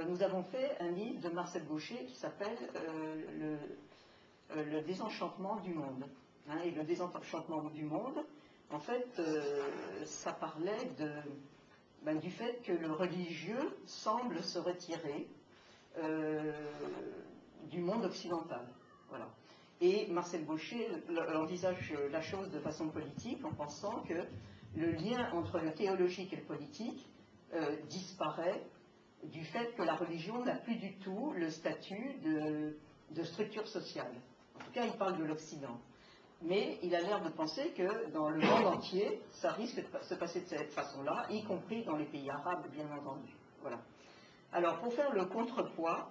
nous avons fait un livre de Marcel Gauchet qui s'appelle Le désenchantement du monde. Hein, et le désenchantement du monde, en fait, ça parlait du fait que le religieux semble se retirer du monde occidental. Voilà. Et Marcel Gauchet envisage la chose de façon politique en pensant que le lien entre le théologique et le politique disparaît du fait que la religion n'a plus du tout le statut de structure sociale. En tout cas, il parle de l'Occident. Mais il a l'air de penser que dans le monde entier, ça risque de se passer de cette façon-là, y compris dans les pays arabes, bien entendu. Voilà. Alors, pour faire le contrepoids,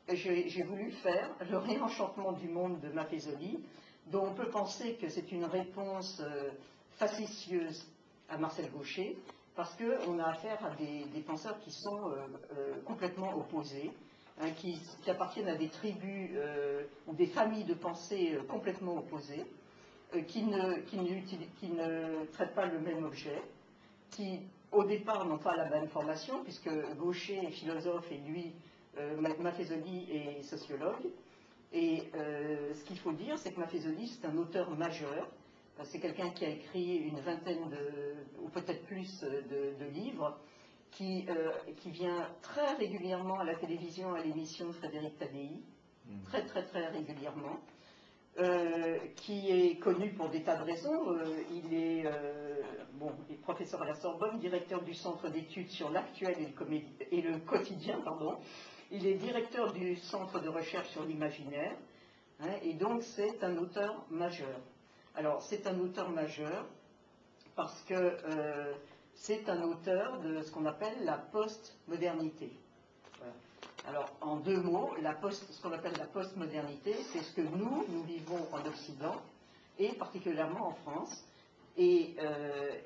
j'ai voulu faire le réenchantement du monde de Maffezoli, dont on peut penser que c'est une réponse facétieuse à Marcel Gauchet, parce qu'on a affaire à des penseurs qui sont complètement opposés, hein, qui appartiennent à des tribus ou des familles de pensée complètement opposées, qui ne traitent pas le même objet, qui au départ n'ont pas la même formation, puisque Gauchet est philosophe et lui, Maffezoli est sociologue. Et ce qu'il faut dire, c'est que Maffezoli, c'est un auteur majeur. C'est quelqu'un qui a écrit une vingtaine ou peut-être plus de livres, qui vient très régulièrement à la télévision à l'émission de Frédéric Tadei, très très très régulièrement, qui est connu pour des tas de raisons. Il est professeur à la Sorbonne, directeur du Centre d'études sur l'actuel et le quotidien, pardon. Il est directeur du Centre de recherche sur l'imaginaire, hein, et donc c'est un auteur majeur. Alors, c'est un auteur majeur parce que c'est un auteur de ce qu'on appelle la postmodernité. Voilà. Alors, en deux mots, ce qu'on appelle la postmodernité, c'est ce que nous vivons en Occident, et particulièrement en France. Et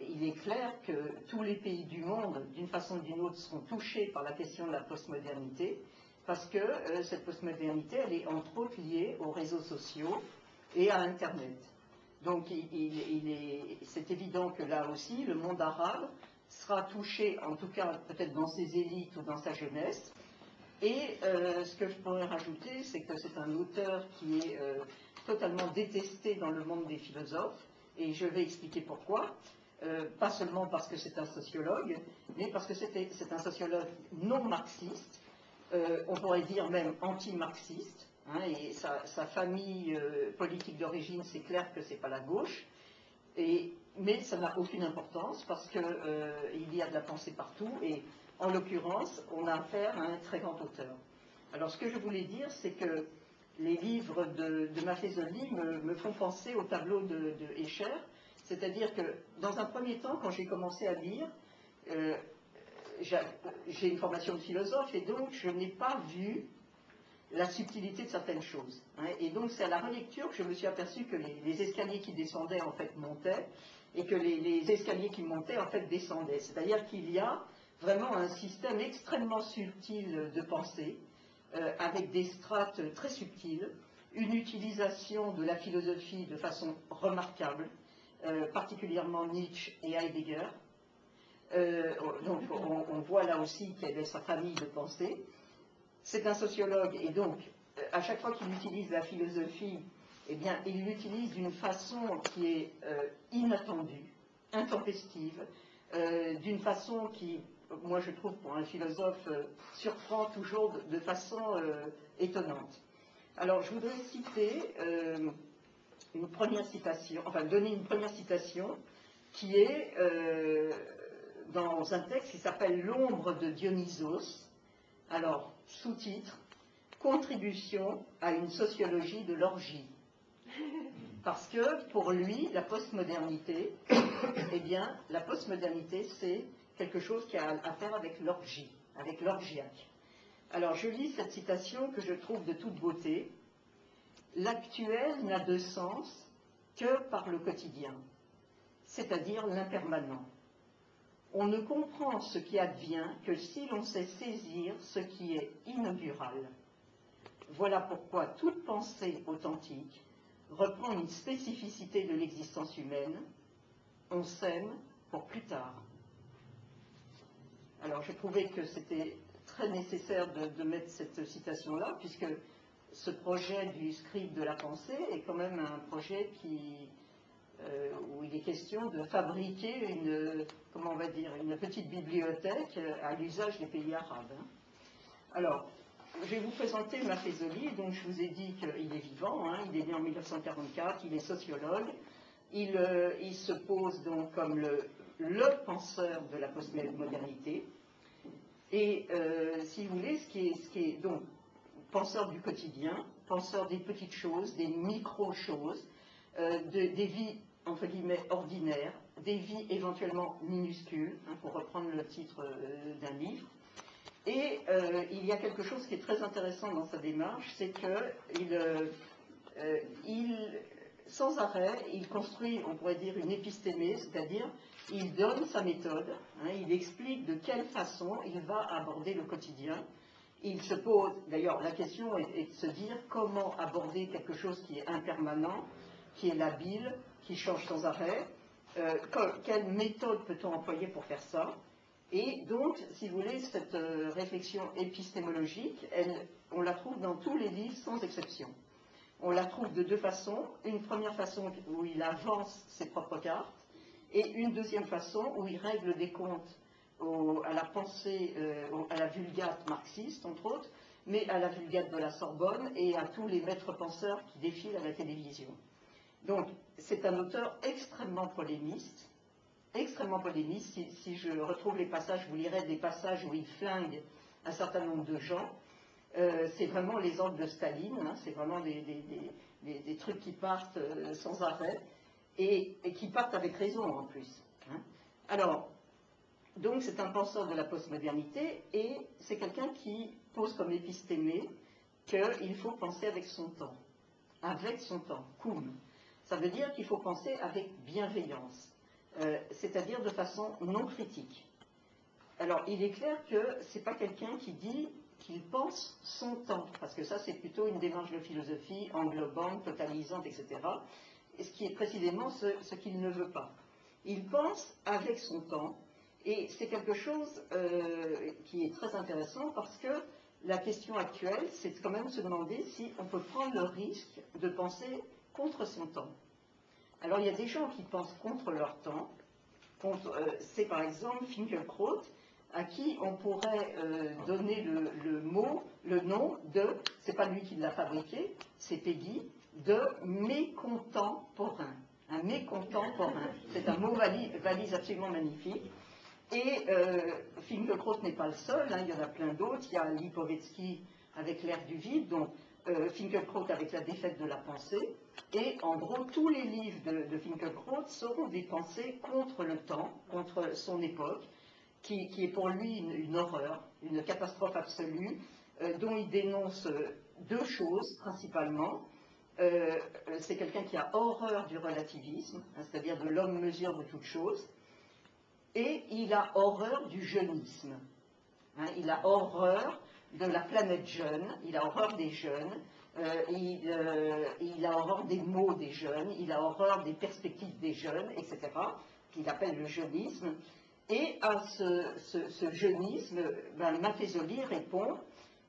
il est clair que tous les pays du monde, d'une façon ou d'une autre, seront touchés par la question de la postmodernité, parce que cette postmodernité, elle est entre autres liée aux réseaux sociaux et à Internet. Donc c'est évident que là aussi, le monde arabe sera touché, en tout cas peut-être dans ses élites ou dans sa jeunesse. Et ce que je pourrais rajouter, c'est que c'est un auteur qui est totalement détesté dans le monde des philosophes, et je vais expliquer pourquoi. Pas seulement parce que c'est un sociologue, mais parce que c'est un sociologue non marxiste, on pourrait dire même anti-marxiste. Hein, et sa famille politique d'origine, c'est clair que c'est pas la gauche, mais ça n'a aucune importance parce qu'il y a de la pensée partout, et en l'occurrence, on a affaire à un très grand auteur. Alors ce que je voulais dire, c'est que les livres de Maffezoli me font penser au tableau de Escher, c'est-à-dire que dans un premier temps, quand j'ai commencé à lire, j'ai une formation de philosophe, et donc je n'ai pas vu la subtilité de certaines choses. Hein, et donc c'est à la relecture que je me suis aperçu que les escaliers qui descendaient en fait montaient, et que les escaliers qui montaient en fait descendaient. C'est-à-dire qu'il y a vraiment un système extrêmement subtil de pensée, avec des strates très subtiles, une utilisation de la philosophie de façon remarquable, particulièrement Nietzsche et Heidegger. Donc on voit là aussi qu'il y avait sa famille de pensée. C'est un sociologue, et donc, à chaque fois qu'il utilise la philosophie, eh bien, il l'utilise d'une façon qui est inattendue, intempestive, d'une façon qui, moi je trouve, pour un philosophe, surprend toujours de façon étonnante. Alors, je voudrais citer une première citation, enfin, donner une première citation, qui est dans un texte qui s'appelle « L'ombre de Dionysos ». Alors, sous-titre, contribution à une sociologie de l'orgie. Parce que, pour lui, la postmodernité, eh bien, la postmodernité, c'est quelque chose qui a à faire avec l'orgie, avec l'orgiaque. Alors, je lis cette citation que je trouve de toute beauté. L'actuel n'a de sens que par le quotidien, c'est-à-dire l'impermanent. On ne comprend ce qui advient que si l'on sait saisir ce qui est inaugural. Voilà pourquoi toute pensée authentique reprend une spécificité de l'existence humaine. On s'aime pour plus tard. Alors je trouvais que c'était très nécessaire de mettre cette citation-là, puisque ce projet du scribe de la pensée est quand même un projet où il est question de fabriquer comment on va dire, une petite bibliothèque à l'usage des pays arabes. Hein. Alors, je vais vous présenter Maffezoli. Donc, je vous ai dit qu'il est vivant, hein, il est né en 1944, il est sociologue. Il se pose donc comme le penseur de la postmodernité. Et si vous voulez, ce qui est donc penseur du quotidien, penseur des petites choses, des micro-choses, des vies entre guillemets ordinaires, des vies éventuellement minuscules, hein, pour reprendre le titre d'un livre. Et il y a quelque chose qui est très intéressant dans sa démarche, c'est que sans arrêt, il construit, on pourrait dire, une épistémée, c'est-à-dire il donne sa méthode, hein, il explique de quelle façon il va aborder le quotidien. Il se pose, d'ailleurs, la question est de se dire comment aborder quelque chose qui est impermanent, qui est labile, qui change sans arrêt, quelle méthode peut-on employer pour faire ça. Et donc, si vous voulez, cette réflexion épistémologique, on la trouve dans tous les livres sans exception. On la trouve de deux façons. Une première façon où il avance ses propres cartes, et une deuxième façon où il règle des comptes à la pensée, à la vulgate marxiste, entre autres, mais à la vulgate de la Sorbonne et à tous les maîtres penseurs qui défilent à la télévision. Donc, c'est un auteur extrêmement polémiste. Extrêmement polémiste. Si je retrouve les passages, je vous lirai des passages où il flingue un certain nombre de gens. C'est vraiment les ordres de Staline, hein, c'est vraiment des trucs qui partent sans arrêt et qui partent avec raison en plus. Hein. Alors, donc c'est un penseur de la postmodernité et c'est quelqu'un qui pose comme épistémée qu'il faut penser avec son temps. Avec son temps, cum. Ça veut dire qu'il faut penser avec bienveillance, c'est-à-dire de façon non critique. Alors, il est clair que ce n'est pas quelqu'un qui dit qu'il pense son temps, parce que ça, c'est plutôt une démarche de philosophie englobante, totalisante, etc. Et ce qui est précisément ce qu'il ne veut pas. Il pense avec son temps, et c'est quelque chose qui est très intéressant, parce que la question actuelle, c'est quand même de se demander si on peut prendre le risque de penser contre son temps. Alors, il y a des gens qui pensent contre leur temps. C'est par exemple Finkielkraut, à qui on pourrait donner le nom de, c'est pas lui qui l'a fabriqué, c'est Peggy, de mécontemporain. Un mécontemporain. C'est un mot valise absolument magnifique. Et Finkielkraut n'est pas le seul, hein, il y en a plein d'autres. Il y a Lipovetsky avec l'ère du vide, donc Finkielkraut avec la défaite de la pensée. Et en gros, tous les livres de Finkielkraut seront des pensées contre le temps, contre son époque, qui est pour lui une horreur, une catastrophe absolue, dont il dénonce deux choses principalement. C'est quelqu'un qui a horreur du relativisme, hein, c'est-à-dire de l'homme mesure de toute chose, et il a horreur du jeunisme. Hein, il a horreur de la planète jeune, il a horreur des jeunes, il a horreur des mots des jeunes, il a horreur des perspectives des jeunes, etc., qu'il appelle le jeunisme. Et à ce jeunisme, Maffezoli répond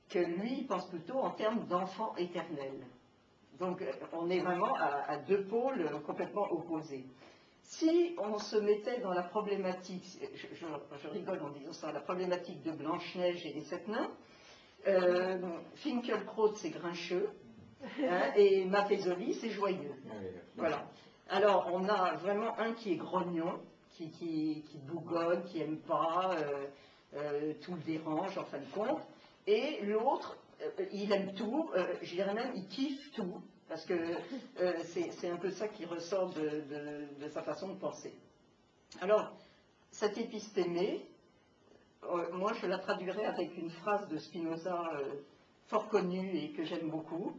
que lui, il pense plutôt en termes d'enfant éternel. Donc on est vraiment à deux pôles complètement opposés. Si on se mettait dans la problématique, je rigole en disant ça, la problématique de Blanche-Neige et des sept nains, Finkielkraut c'est grincheux, hein, et Maffezoli c'est joyeux. Voilà. Alors on a vraiment un qui est grognon, qui bougonne, qui n'aime pas, tout le dérange en fin de compte, et l'autre, il aime tout, je dirais même il kiffe tout, parce que c'est un peu ça qui ressort de sa façon de penser. Alors, cette épistémée, moi je la traduirais avec une phrase de Spinoza fort connue et que j'aime beaucoup,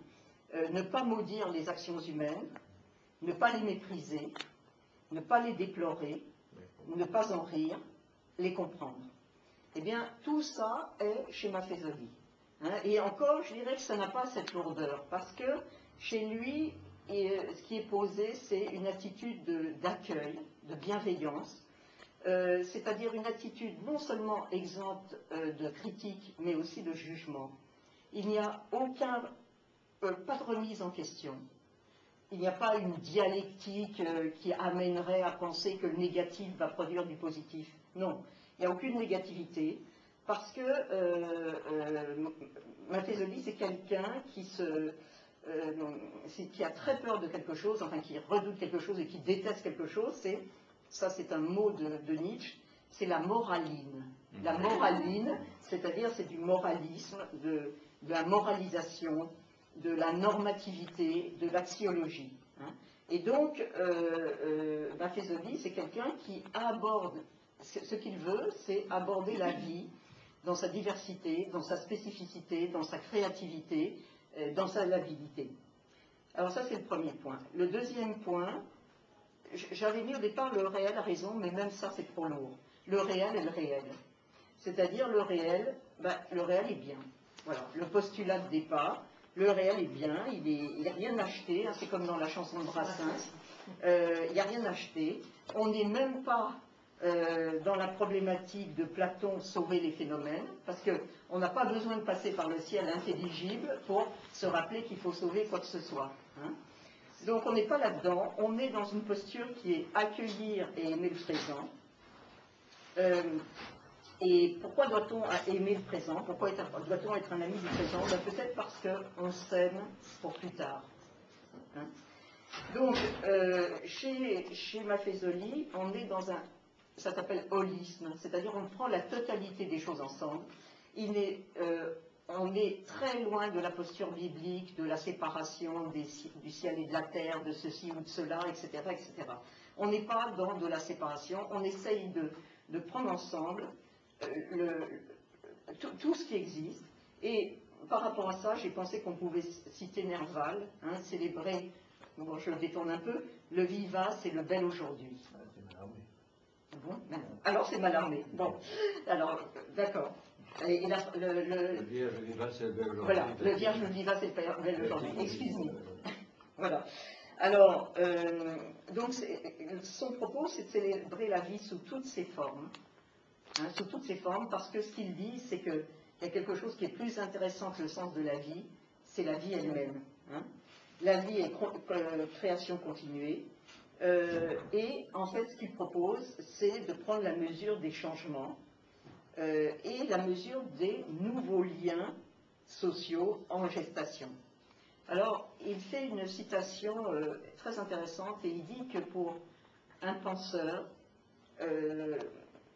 ne pas maudire les actions humaines, ne pas les mépriser, ne pas les déplorer, ne pas en rire, les comprendre. Eh bien, tout ça est chez Maffezoli. Hein, et encore, je dirais que ça n'a pas cette lourdeur, parce que chez lui, ce qui est posé, c'est une attitude d'accueil, de bienveillance, c'est-à-dire une attitude non seulement exempte de critique, mais aussi de jugement. Il n'y a pas de remise en question. Il n'y a pas une dialectique qui amènerait à penser que le négatif va produire du positif. Non, il n'y a aucune négativité, parce que Maffesoli, c'est quelqu'un qui a très peur de quelque chose, enfin qui redoute quelque chose et qui déteste quelque chose. Ça c'est un mot de Nietzsche, c'est la moraline. La moraline, c'est-à-dire c'est du moralisme, de la moralisation, de la normativité, de l'axiologie. Hein. Et donc, Maffesoli, c'est quelqu'un qui aborde, ce qu'il veut, c'est aborder la vie dans sa diversité, dans sa spécificité, dans sa créativité, dans sa labilité. Alors ça, c'est le premier point. Le deuxième point, j'avais mis au départ le réel a raison, mais même ça, c'est trop lourd. Le réel est le réel. C'est-à-dire le réel est bien. Voilà, le postulat de départ, le réel est bien, il n'y a rien acheté, hein, c'est comme dans la chanson de Brassens, il n'y a rien acheté. On n'est même pas dans la problématique de Platon, sauver les phénomènes, parce qu'on n'a pas besoin de passer par le ciel intelligible pour se rappeler qu'il faut sauver quoi que ce soit. Hein. Donc on n'est pas là-dedans, on est dans une posture qui est accueillir et aimer le présent. Et pourquoi doit-on aimer le présent? Pourquoi doit-on être un ami du présent? Ben, peut-être parce qu'on s'aime pour plus tard. Hein. Donc, chez Maffesoli, on est dans ça s'appelle holisme, c'est-à-dire on prend la totalité des choses ensemble. On est très loin de la posture biblique, de la séparation du ciel et de la terre, de ceci ou de cela, etc. etc. On n'est pas dans de la séparation, on essaye de prendre ensemble tout ce qui existe. Et par rapport à ça, j'ai pensé qu'on pouvait citer Nerval, hein, célébrer, bon, je le détourne un peu, le vivace et le bel aujourd'hui. Bon, alors c'est Mallarmé. Bon, alors, d'accord. Le vierge vivace et le bel aujourd'hui. Voilà, le vierge vivace et le bel aujourd'hui. Excuse-moi. Voilà. Alors, donc, son propos, c'est de célébrer la vie sous toutes ses formes. Hein, sous toutes ses formes, parce que ce qu'il dit, c'est qu'il y a quelque chose qui est plus intéressant que le sens de la vie, c'est la vie elle-même. Hein. La vie est création continuée, et en fait, ce qu'il propose, c'est de prendre la mesure des changements et la mesure des nouveaux liens sociaux en gestation. Alors, il fait une citation très intéressante, et il dit que pour un penseur,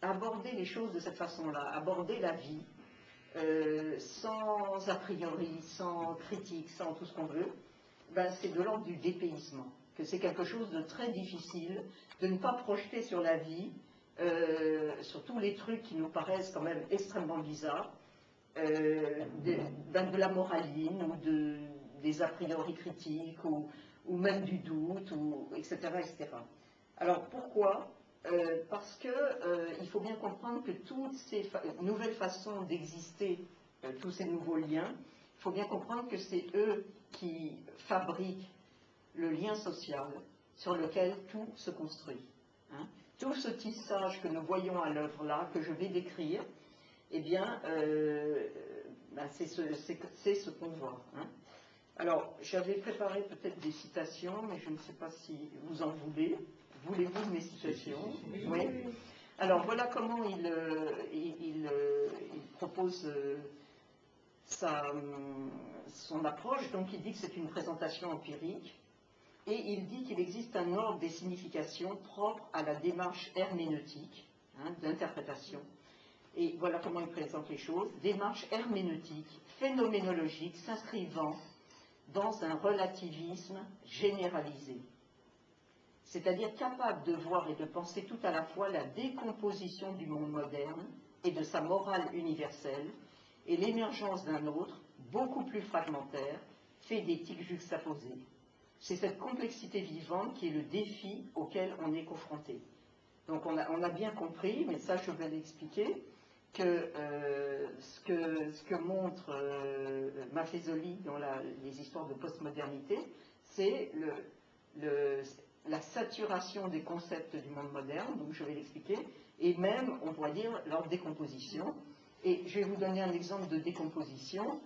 aborder les choses de cette façon-là, aborder la vie, sans a priori, sans critique, sans tout ce qu'on veut, ben c'est de l'ordre du dépaysement, que c'est quelque chose de très difficile de ne pas projeter sur la vie, sur tous les trucs qui nous paraissent quand même extrêmement bizarres, de la moraline, ou des a priori critiques, ou même du doute, etc., etc. Alors pourquoi ? Parce qu'il faut bien comprendre que toutes ces nouvelles façons d'exister, tous ces nouveaux liens, il faut bien comprendre que c'est eux qui fabriquent le lien social sur lequel tout se construit. Hein. Tout ce tissage que nous voyons à l'œuvre là, que je vais décrire, eh bien, c'est ce qu'on voit. Hein. Alors, j'avais préparé peut-être des citations, mais je ne sais pas si vous en voulez. Voulez-vous mes citations? Oui. Alors, voilà comment il propose son approche. Donc, il dit que c'est une présentation empirique, et il dit qu'il existe un ordre des significations propre à la démarche herméneutique, hein, d'interprétation. Et voilà comment il présente les choses. Démarche herméneutique, phénoménologique, s'inscrivant dans un relativisme généralisé. C'est-à-dire capable de voir et de penser tout à la fois la décomposition du monde moderne et de sa morale universelle, et l'émergence d'un autre, beaucoup plus fragmentaire, fait d'éthique juxtaposée. C'est cette complexité vivante qui est le défi auquel on est confronté. Donc on a bien compris, mais ça je vais l'expliquer, que ce que montre Maffesoli dans les histoires de postmodernité, c'est la saturation des concepts du monde moderne, donc je vais l'expliquer, et même, on pourrait dire, leur décomposition. Et je vais vous donner un exemple de décomposition,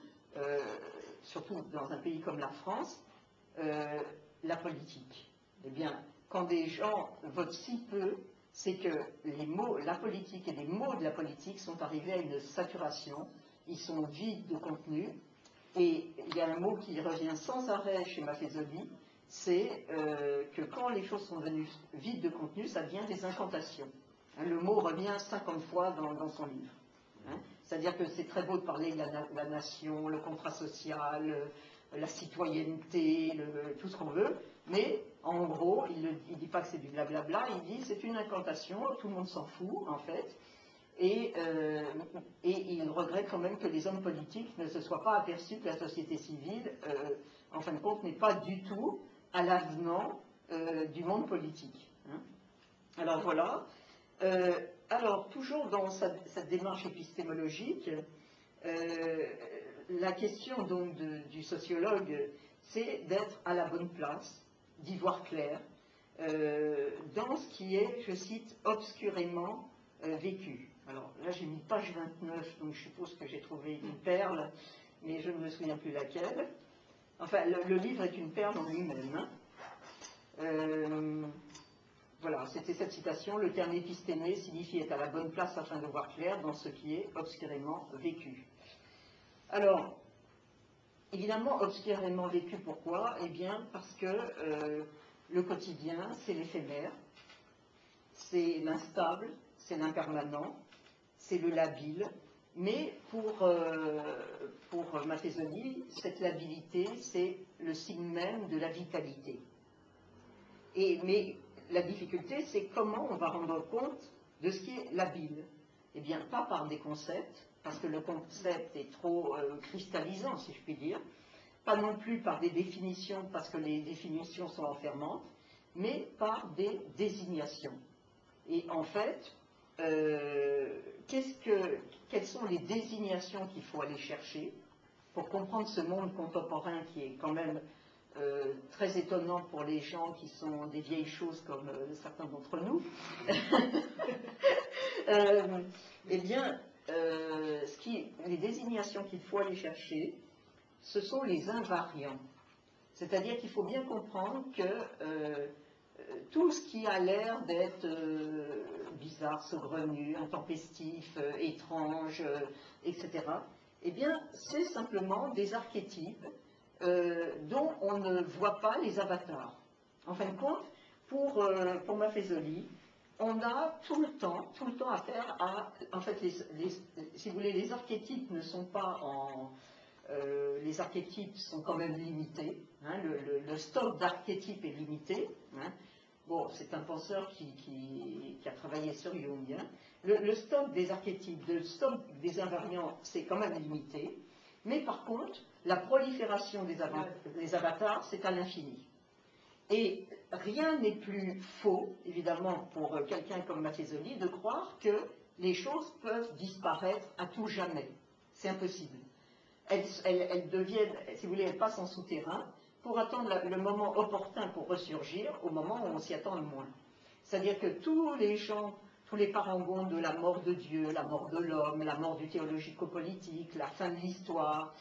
surtout dans un pays comme la France, la politique. Eh bien, quand des gens votent si peu, c'est que les mots, la politique et les mots de la politique sont arrivés à une saturation, ils sont vides de contenu, et il y a un mot qui revient sans arrêt chez Maffesoli, c'est que quand les choses sont devenues vides de contenu, ça devient des incantations. Hein, le mot revient 50 fois dans son livre. Hein. C'est-à-dire que c'est très beau de parler de la nation, le contrat social, la citoyenneté, tout ce qu'on veut, mais en gros, il ne dit pas que c'est du blablabla, il dit c'est une incantation, tout le monde s'en fout en fait, et il regrette quand même que les hommes politiques ne se soient pas aperçus que la société civile, en fin de compte, n'est pas du tout à l'avenant du monde politique. Hein. Alors voilà. Alors, toujours dans cette démarche épistémologique, la question donc du sociologue, c'est d'être à la bonne place, d'y voir clair, dans ce qui est, je cite, obscurément vécu. Alors là, j'ai mis page 29, donc je suppose que j'ai trouvé une perle, mais je ne me souviens plus laquelle. Enfin, le livre est une perle en lui-même. Hein. Voilà, c'était cette citation. Le terme épistémé signifie être à la bonne place afin de voir clair dans ce qui est obscurément vécu. Alors, évidemment, obscurément vécu, pourquoi? Eh bien, parce que le quotidien, c'est l'éphémère, c'est l'instable, c'est l'impermanent, c'est le labile. Mais pour Maffesoli, cette labilité, c'est le signe même de la vitalité. Mais la difficulté, c'est comment on va rendre compte de ce qui est labile. Eh bien, pas par des concepts, parce que le concept est trop cristallisant, si je puis dire, pas non plus par des définitions, parce que les définitions sont enfermantes, mais par des désignations. Et en fait, quelles sont les désignations qu'il faut aller chercher pour comprendre ce monde contemporain qui est quand même très étonnant pour les gens qui sont des vieilles choses comme certains d'entre nous. Eh bien, les désignations qu'il faut aller chercher, ce sont les invariants. C'est-à-dire qu'il faut bien comprendre que tout ce qui a l'air d'être bizarre, saugrenu, intempestif, étrange, etc., eh bien, c'est simplement des archétypes dont on ne voit pas les avatars. En fin de compte, pour Maffesoli, on a tout le temps affaire à... En fait, si vous voulez, les archétypes ne sont pas en... les archétypes sont quand même limités. Hein, le stock d'archétypes est limité. Hein. Bon, c'est un penseur qui a travaillé sur Jung. Hein. Le stock des archétypes, le stock des invariants, c'est quand même limité. Mais par contre, la prolifération des avatars, c'est à l'infini. Et rien n'est plus faux, évidemment, pour quelqu'un comme Maffesoli, de croire que les choses peuvent disparaître à tout jamais. C'est impossible. Elles deviennent, si vous voulez, elles passent en souterrain pour attendre le moment opportun pour ressurgir, au moment où on s'y attend le moins. C'est-à-dire que tous les gens, tous les parangons de la mort de Dieu, la mort de l'homme, la mort du théologico-politique, la fin de l'histoire,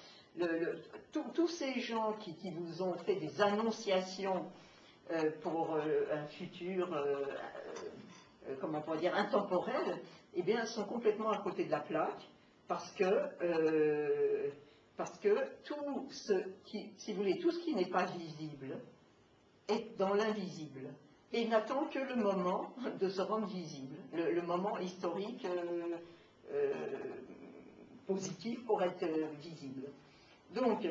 tous ces gens qui vous ont fait des annonciations pour un futur, comment on pourrait dire, intemporel, eh bien, sont complètement à côté de la plaque, parce que tout ce qui, si vous voulez, tout ce qui n'est pas visible est dans l'invisible et n'attend que le moment de se rendre visible, le moment historique positif pour être visible. Donc,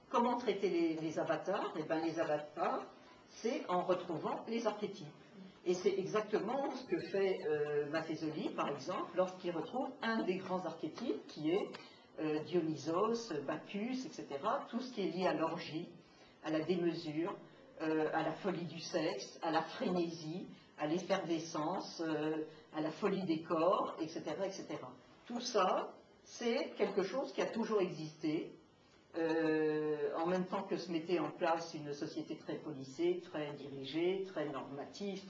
comment traiter les avatars? Eh bien, les avatars, c'est en retrouvant les archétypes. Et c'est exactement ce que fait Maffesoli, par exemple, lorsqu'il retrouve un des grands archétypes, qui est Dionysos, Bacchus, etc. Tout ce qui est lié à l'orgie, à la démesure, à la folie du sexe, à la frénésie, à l'effervescence, à la folie des corps, etc., etc. Tout ça, c'est quelque chose qui a toujours existé, en même temps que se mettait en place une société très policée, très dirigée, très normative,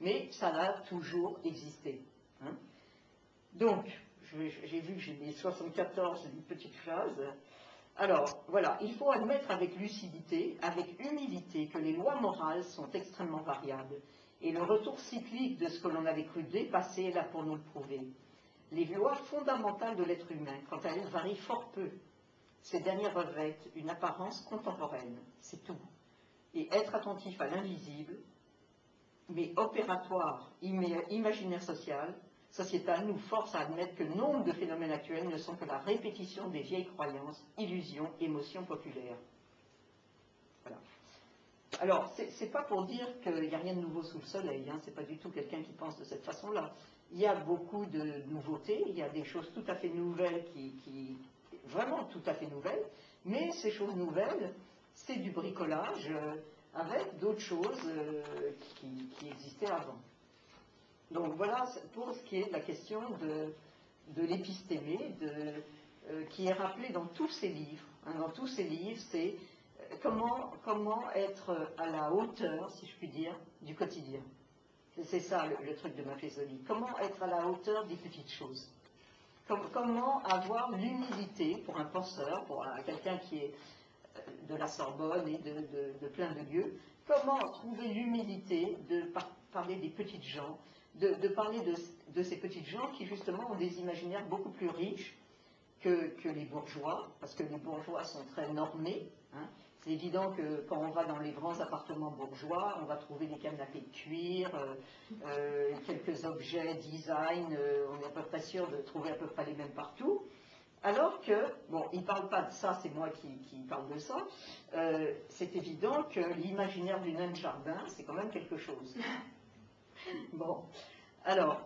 mais ça a toujours existé. Hein. Donc, j'ai vu que j'ai mis 74, une petite phrase. Alors, voilà, il faut admettre avec lucidité, avec humilité, que les lois morales sont extrêmement variables, et le retour cyclique de ce que l'on avait cru dépasser est là pour nous le prouver. Les lois fondamentales de l'être humain, quant à elles, varient fort peu. Ces dernières revêtent une apparence contemporaine, c'est tout. Et être attentif à l'invisible, mais opératoire, imaginaire sociétal, nous force à admettre que nombre de phénomènes actuels ne sont que la répétition des vieilles croyances, illusions, émotions populaires. Voilà. Alors, c'est pas pour dire qu'il n'y a rien de nouveau sous le soleil, hein, c'est pas du tout quelqu'un qui pense de cette façon-là. Il y a beaucoup de nouveautés, il y a des choses tout à fait nouvelles vraiment tout à fait nouvelles, mais ces choses nouvelles, c'est du bricolage avec d'autres choses qui existaient avant. Donc voilà pour ce qui est de la question de l'épistémé, qui est rappelée dans tous ces livres. Hein, dans tous ces livres, c'est comment être à la hauteur, si je puis dire, du quotidien. C'est ça le truc de Maffesoli. Comment être à la hauteur des petites choses. Comment avoir l'humilité pour un penseur, pour quelqu'un qui est de la Sorbonne et de plein de lieux, comment trouver l'humilité de parler des petites gens, de parler de ces petites gens qui justement ont des imaginaires beaucoup plus riches que les bourgeois, parce que les bourgeois sont très normés. Hein. C'est évident que quand on va dans les grands appartements bourgeois, on va trouver des canapés de cuir, quelques objets design, on est à peu près sûr de trouver à peu près les mêmes partout. Alors que, bon, il ne parle pas de ça, c'est moi qui parle de ça, c'est évident que l'imaginaire du nain de jardin, c'est quand même quelque chose. Bon, alors,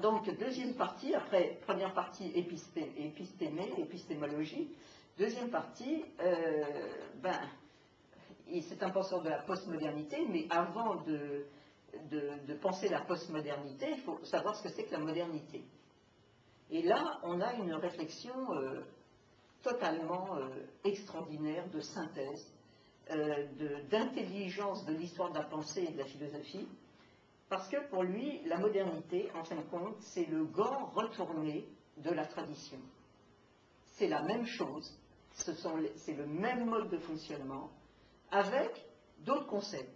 donc deuxième partie, après première partie épistémologie, deuxième partie, c'est un penseur de la postmodernité, mais avant de penser la postmodernité, il faut savoir ce que c'est que la modernité. Et là, on a une réflexion totalement extraordinaire de synthèse, d'intelligence de l'histoire de la pensée et de la philosophie, parce que pour lui, la modernité, en fin de compte, c'est le gant retourné de la tradition. C'est la même chose, c'est le même mode de fonctionnement, avec d'autres concepts.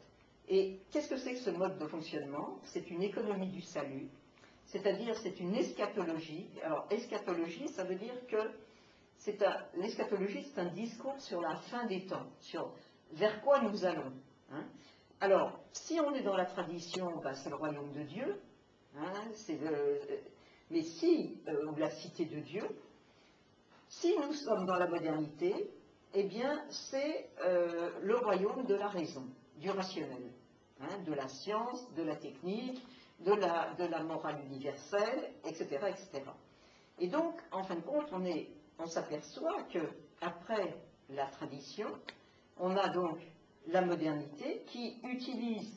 Et qu'est-ce que c'est que ce mode de fonctionnement? C'est une économie du salut, c'est-à-dire c'est une eschatologie. Alors, eschatologie, ça veut dire que l'eschatologie, c'est un discours sur la fin des temps, sur vers quoi nous allons. Hein. Alors, si on est dans la tradition, c'est le royaume de Dieu, hein, mais si, ou la cité de Dieu, si nous sommes dans la modernité, eh bien, c'est le royaume de la raison, du rationnel, hein, de la science, de la technique, de la morale universelle, etc., etc. Et donc, en fin de compte, on s'aperçoit qu'après la tradition, on a donc la modernité qui utilise,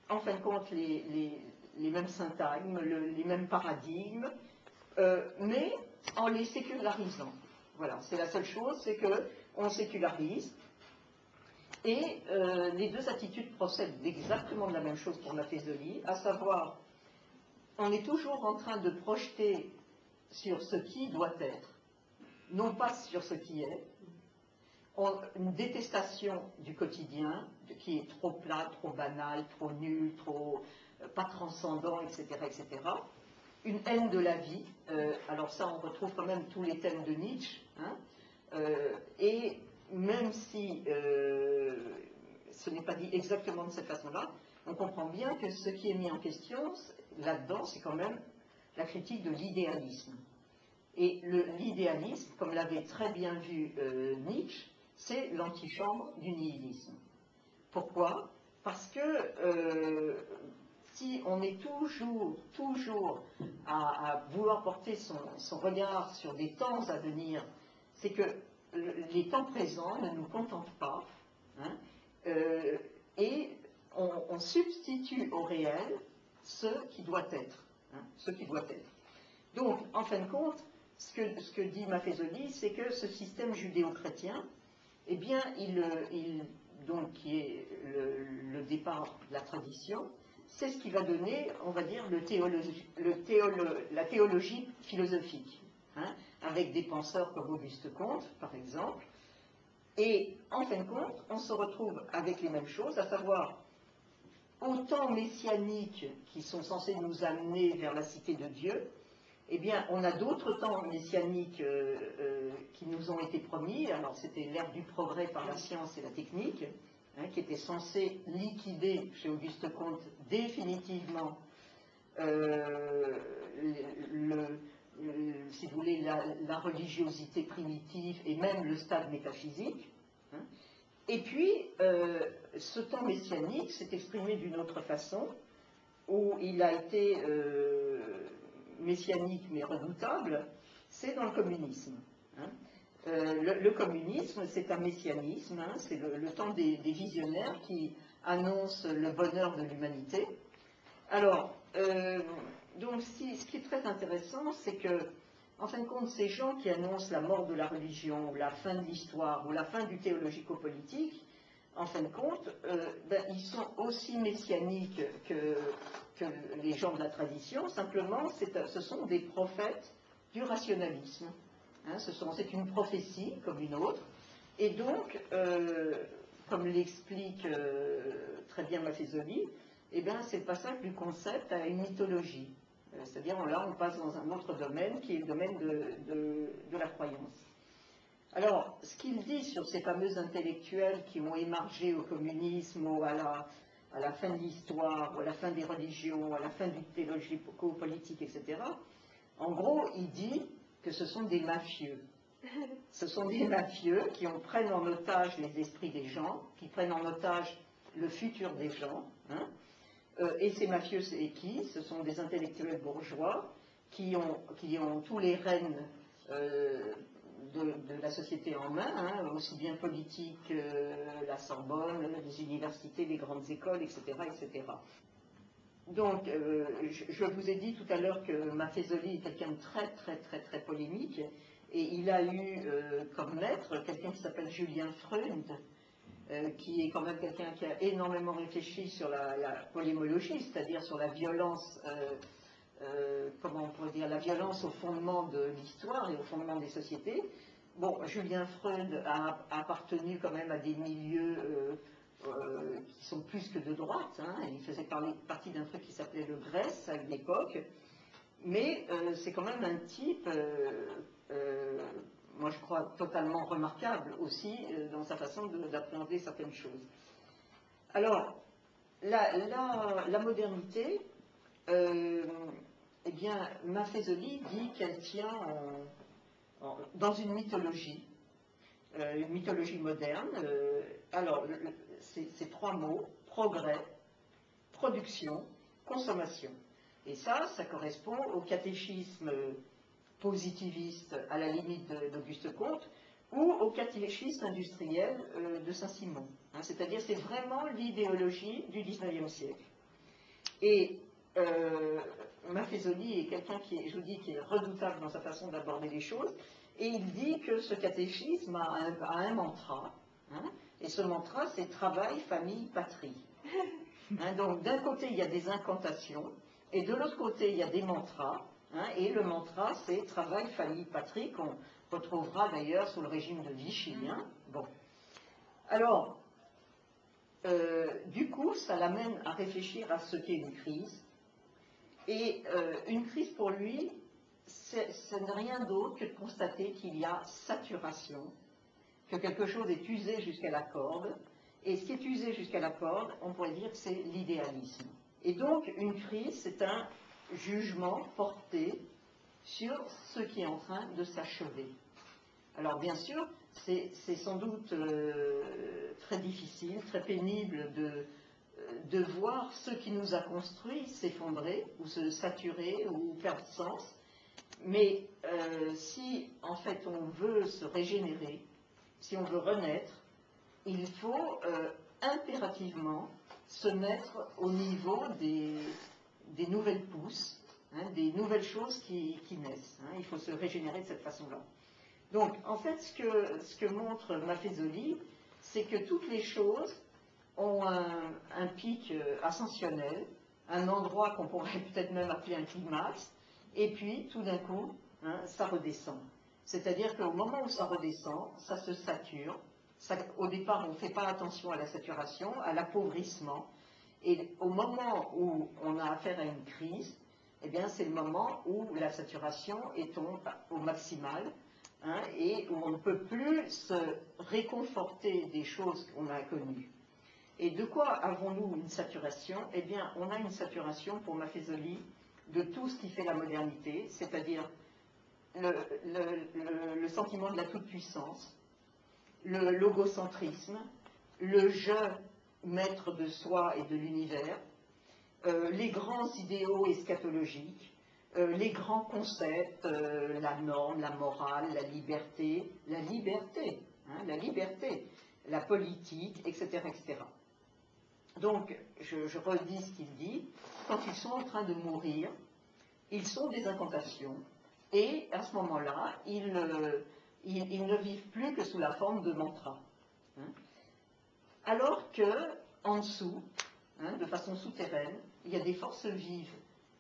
en fin de compte, les mêmes syntagmes, les mêmes paradigmes, mais en les sécularisant. Voilà, c'est la seule chose, c'est qu'on sécularise. Et les deux attitudes procèdent exactement de la même chose pour Maffesoli, à savoir, on est toujours en train de projeter sur ce qui doit être, non pas sur ce qui est, une détestation du quotidien, qui est trop plat, trop banal, trop nul, pas transcendant, etc., etc. Une haine de la vie, alors ça on retrouve quand même tous les thèmes de Nietzsche, hein, et même si ce n'est pas dit exactement de cette façon-là, on comprend bien que ce qui est mis en question là-dedans, c'est quand même la critique de l'idéalisme. Et l'idéalisme, comme l'avait très bien vu Nietzsche, c'est l'antichambre du nihilisme. Pourquoi? Parce que si on est toujours à vouloir porter son regard sur des temps à venir, c'est que les temps présents ne nous contentent pas, hein, et on substitue au réel ce qui doit être. Hein, ce qui doit être. Donc, en fin de compte, ce que dit Maffezoli, c'est que ce système judéo-chrétien, eh bien, donc, qui est le départ de la tradition, c'est ce qui va donner, on va dire, la théologie philosophique, hein, avec des penseurs comme Auguste Comte, par exemple. Et en fin de compte, on se retrouve avec les mêmes choses, à savoir autant messianiques qui sont censés nous amener vers la cité de Dieu. Eh bien, on a d'autres temps messianiques qui nous ont été promis. Alors, c'était l'ère du progrès par la science et la technique, hein, qui était censé liquider chez Auguste Comte définitivement, si vous voulez, la religiosité primitive et même le stade métaphysique. Hein. Et puis, ce temps messianique s'est exprimé d'une autre façon, où il a été messianique mais redoutable, c'est dans le communisme. Hein. Le communisme, c'est un messianisme, hein, c'est le temps des visionnaires qui annoncent le bonheur de l'humanité. Alors, donc ce qui est très intéressant, c'est que, en fin de compte, ces gens qui annoncent la mort de la religion, ou la fin de l'histoire, ou la fin du théologico-politique, en fin de compte, ils sont aussi messianiques que les gens de la tradition, simplement ce sont des prophètes du rationalisme. Hein, c'est une prophétie comme une autre, et donc, comme l'explique très bien Maffezoli, eh bien, c'est le passage du concept à une mythologie. C'est-à-dire, là, on passe dans un autre domaine qui est le domaine de la croyance. Alors, ce qu'il dit sur ces fameux intellectuels qui ont émargé au communisme ou à la fin de l'histoire, ou à la fin des religions, à la fin du théologico-politique, etc., en gros, il dit que ce sont des mafieux. Ce sont des mafieux qui prennent en otage les esprits des gens, qui prennent en otage le futur des gens. Hein. Et ces mafieux, c'est qui? Ce sont des intellectuels bourgeois qui ont tous les rênes de la société en main, hein, aussi bien politique, la Sorbonne, les universités, les grandes écoles, etc. etc. Donc, je vous ai dit tout à l'heure que Maffezoli est quelqu'un de très, très, très, très polémique, et il a eu comme maître quelqu'un qui s'appelle Julien Freund, qui est quand même quelqu'un qui a énormément réfléchi sur la polémologie, c'est-à-dire sur la violence, comment on pourrait dire, la violence au fondement de l'histoire et au fondement des sociétés. Bon, Julien Freund a appartenu quand même à des milieux qui sont plus que de droite, hein. Il faisait partie d'un truc qui s'appelait le Grèce à une époque, mais c'est quand même un type, moi je crois, totalement remarquable aussi dans sa façon d'appréhender certaines choses. Alors, la modernité, eh bien, Maffezoli dit qu'elle tient dans une mythologie moderne. Alors, c'est trois mots: progrès, production, consommation. Et ça correspond au catéchisme positiviste à la limite d'Auguste Comte ou au catéchisme industriel de Saint-Simon. Hein, c'est-à-dire, c'est vraiment l'idéologie du XIXe siècle. Et Maffezoli est quelqu'un qui, je vous dis, qui est redoutable dans sa façon d'aborder les choses, et il dit que ce catéchisme a un mantra, hein, et ce mantra, c'est travail, famille, patrie. Hein, donc, d'un côté, il y a des incantations, et de l'autre côté, il y a des mantras, hein, et le mantra, c'est travail, famille, patrie, qu'on retrouvera d'ailleurs sous le régime de Vichy. Hein. Bon. Alors, du coup, ça l'amène à réfléchir à ce qu'est une crise. Et une crise, pour lui, ce n'est rien d'autre que de constater qu'il y a saturation, que quelque chose est usé jusqu'à la corde, et ce qui est usé jusqu'à la corde, on pourrait dire que c'est l'idéalisme. Et donc, une crise, c'est un jugement porté sur ce qui est en train de s'achever. Alors, bien sûr, c'est sans doute très difficile, très pénible de voir ce qui nous a construits s'effondrer, ou se saturer, ou perdre sens. Mais si, en fait, on veut se régénérer, si on veut renaître, il faut impérativement se mettre au niveau des nouvelles pousses, hein, des nouvelles choses qui naissent. Hein, il faut se régénérer de cette façon-là. Donc, en fait, ce que montre Maffezoli, c'est que toutes les choses ont un pic ascensionnel, un endroit qu'on pourrait peut-être même appeler un climax, et puis, tout d'un coup, hein, ça redescend. C'est-à-dire qu'au moment où ça redescend, ça se sature. Au départ, on ne fait pas attention à la saturation, à l'appauvrissement. Et au moment où on a affaire à une crise, eh bien, c'est le moment où la saturation est au maximal, hein, et où on ne peut plus se réconforter des choses qu'on a connues. Et de quoi avons-nous une saturation? Eh bien, on a une saturation, pour Maffezoli, de tout ce qui fait la modernité, c'est-à-dire le sentiment de la toute-puissance, le logocentrisme, le je maître de soi et de l'univers, les grands idéaux eschatologiques, les grands concepts, la norme, la morale, la liberté, hein, la politique, etc., etc. Donc, je redis ce qu'il dit, quand ils sont en train de mourir, ils sont des incantations, et à ce moment-là, ils ne vivent plus que sous la forme de mantras. Hein. Alors que, en dessous, hein, de façon souterraine, il y a des forces vives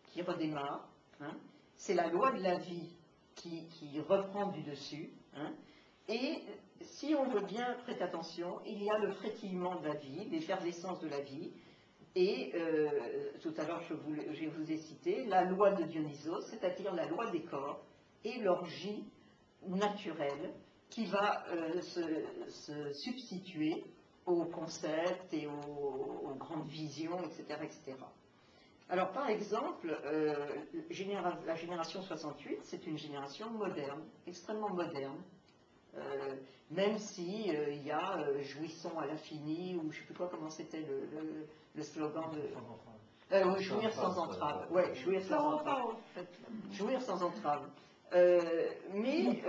qui redémarrent. Hein. C'est la loi de la vie qui reprend du dessus. Hein. Et si on veut bien prêter attention, il y a le frétillement de la vie, l'effervescence de la vie. Et tout à l'heure, je vous ai cité la loi de Dionysos, c'est-à-dire la loi des corps et l'orgie naturelle qui va se substituer aux concepts et aux grandes visions, etc., etc. Alors, par exemple, la génération 68, c'est une génération moderne, extrêmement moderne, même si il y a jouissons à l'infini, ou je ne sais plus quoi, comment c'était le slogan de... oui, jouir sans entrave. Ouais, jouir sans entrave. Jouir sans entrave. Mais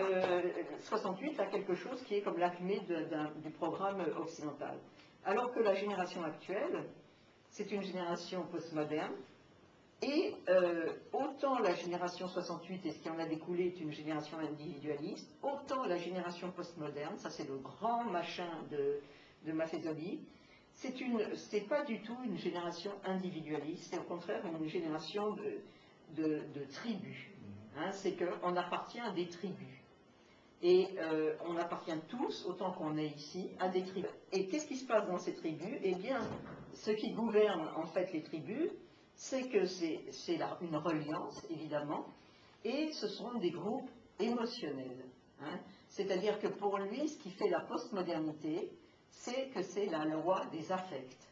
68 a quelque chose qui est comme l'arrivée du programme occidental. Alors que la génération actuelle, c'est une génération postmoderne, et autant la génération 68 et ce qui en a découlé est une génération individualiste, autant la génération postmoderne, ça c'est le grand machin de Maffezoli, c'est pas du tout une génération individualiste, c'est au contraire une génération de tribus. Hein, c'est qu'on appartient à des tribus. Et on appartient tous, autant qu'on est ici, à des tribus. Et qu'est-ce qui se passe dans ces tribus? Eh bien, ce qui gouverne en fait les tribus, c'est que c'est une reliance, évidemment, et ce sont des groupes émotionnels. Hein. C'est-à-dire que pour lui, ce qui fait la postmodernité, c'est que c'est la loi des affects.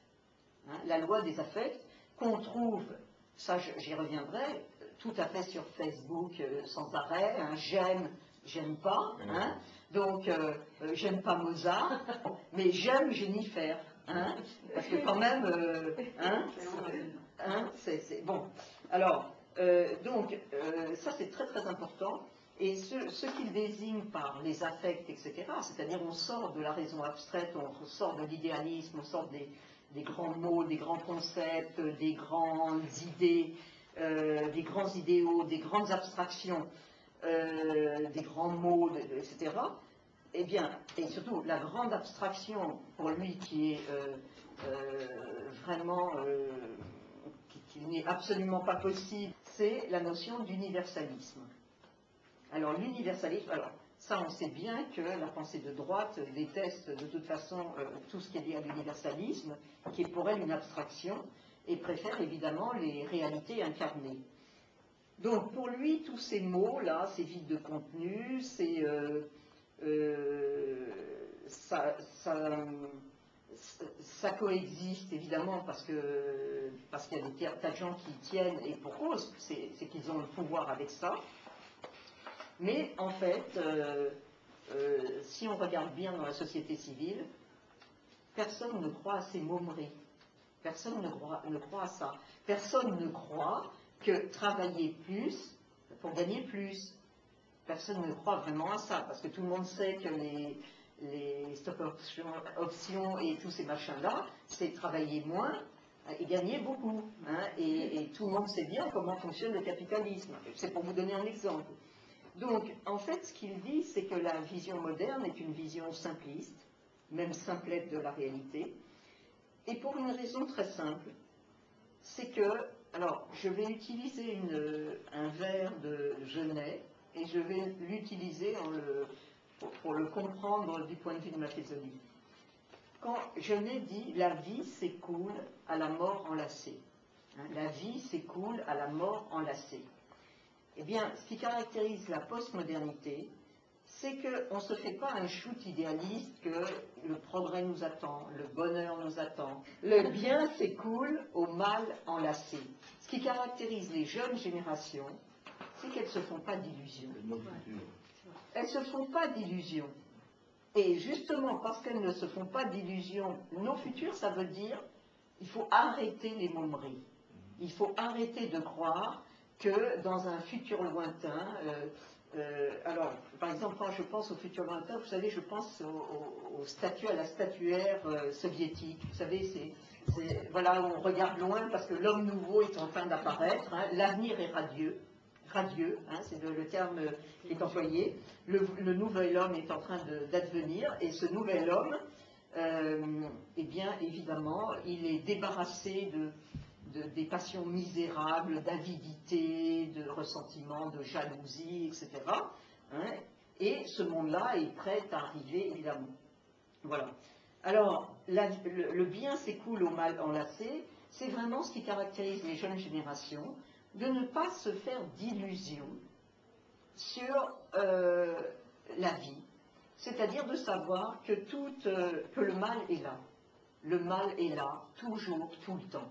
Hein. La loi des affects qu'on trouve, ça j'y reviendrai, tout à fait sur Facebook sans arrêt, hein, j'aime pas, hein, donc j'aime pas Mozart, mais j'aime Jennifer, hein, parce que quand même, c'est bon. Alors, donc, ça c'est très très important, et ce qu'il désigne par les affects, etc., c'est-à-dire on sort de la raison abstraite, on sort de l'idéalisme, on sort des grands mots, des grands concepts, des grandes idées, des grands idéaux, des grandes abstractions, des grands mots, etc. Eh bien, et surtout la grande abstraction pour lui qui est vraiment, qui n'est absolument pas possible, c'est la notion d'universalisme. Alors l'universalisme, alors ça on sait bien que la pensée de droite déteste de toute façon tout ce qui est lié à l'universalisme, qui est pour elle une abstraction, et préfère évidemment les réalités incarnées. Donc pour lui, tous ces mots-là, ces vides de contenu, ça coexiste évidemment parce qu'il y a des tas de gens qui y tiennent, et pour cause, c'est qu'ils ont le pouvoir avec ça. Mais en fait, si on regarde bien dans la société civile, personne ne croit à ces momeries. Personne ne croit à ça. Personne ne croit que travailler plus pour gagner plus. Personne ne croit vraiment à ça, parce que tout le monde sait que les stock options et tous ces machins-là, c'est travailler moins et gagner beaucoup. Hein, et tout le monde sait bien comment fonctionne le capitalisme. C'est pour vous donner un exemple. Donc, en fait, ce qu'il dit, c'est que la vision moderne est une vision simpliste, même simplette de la réalité, et pour une raison très simple, c'est que, alors, je vais utiliser un vers de Genet, et je vais l'utiliser pour le comprendre du point de vue de Machiavelli. Quand Genet dit « la vie s'écoule à la mort enlacée hein, », la vie s'écoule à la mort enlacée. Eh bien, ce qui caractérise la postmodernité, c'est qu'on ne se fait pas un shoot idéaliste que le progrès nous attend, le bonheur nous attend. Le bien s'écoule au mal enlacé. Ce qui caractérise les jeunes générations, c'est qu'elles ne se font pas d'illusions. Elles ne se font pas d'illusions. Et justement, parce qu'elles ne se font pas d'illusions, nos futurs, ça veut dire il faut arrêter les momeries. Il faut arrêter de croire que dans un futur lointain, alors, par exemple, quand je pense au futur lointain, vous savez, je pense à la statuaire soviétique. Vous savez, voilà, on regarde loin parce que l'homme nouveau est en train d'apparaître. Hein, l'avenir est radieux. Radieux, hein, c'est le terme qui est employé. Le nouvel homme est en train d'advenir, et ce nouvel homme, eh bien, évidemment, il est débarrassé des passions misérables, d'avidité, de ressentiment, de jalousie, etc. Hein, et ce monde-là est prêt à arriver, évidemment. Voilà. Alors, le bien s'écoule au mal enlacé, c'est vraiment ce qui caractérise les jeunes générations, de ne pas se faire d'illusions sur la vie, c'est-à-dire de savoir que le mal est là. Le mal est là, toujours, tout le temps.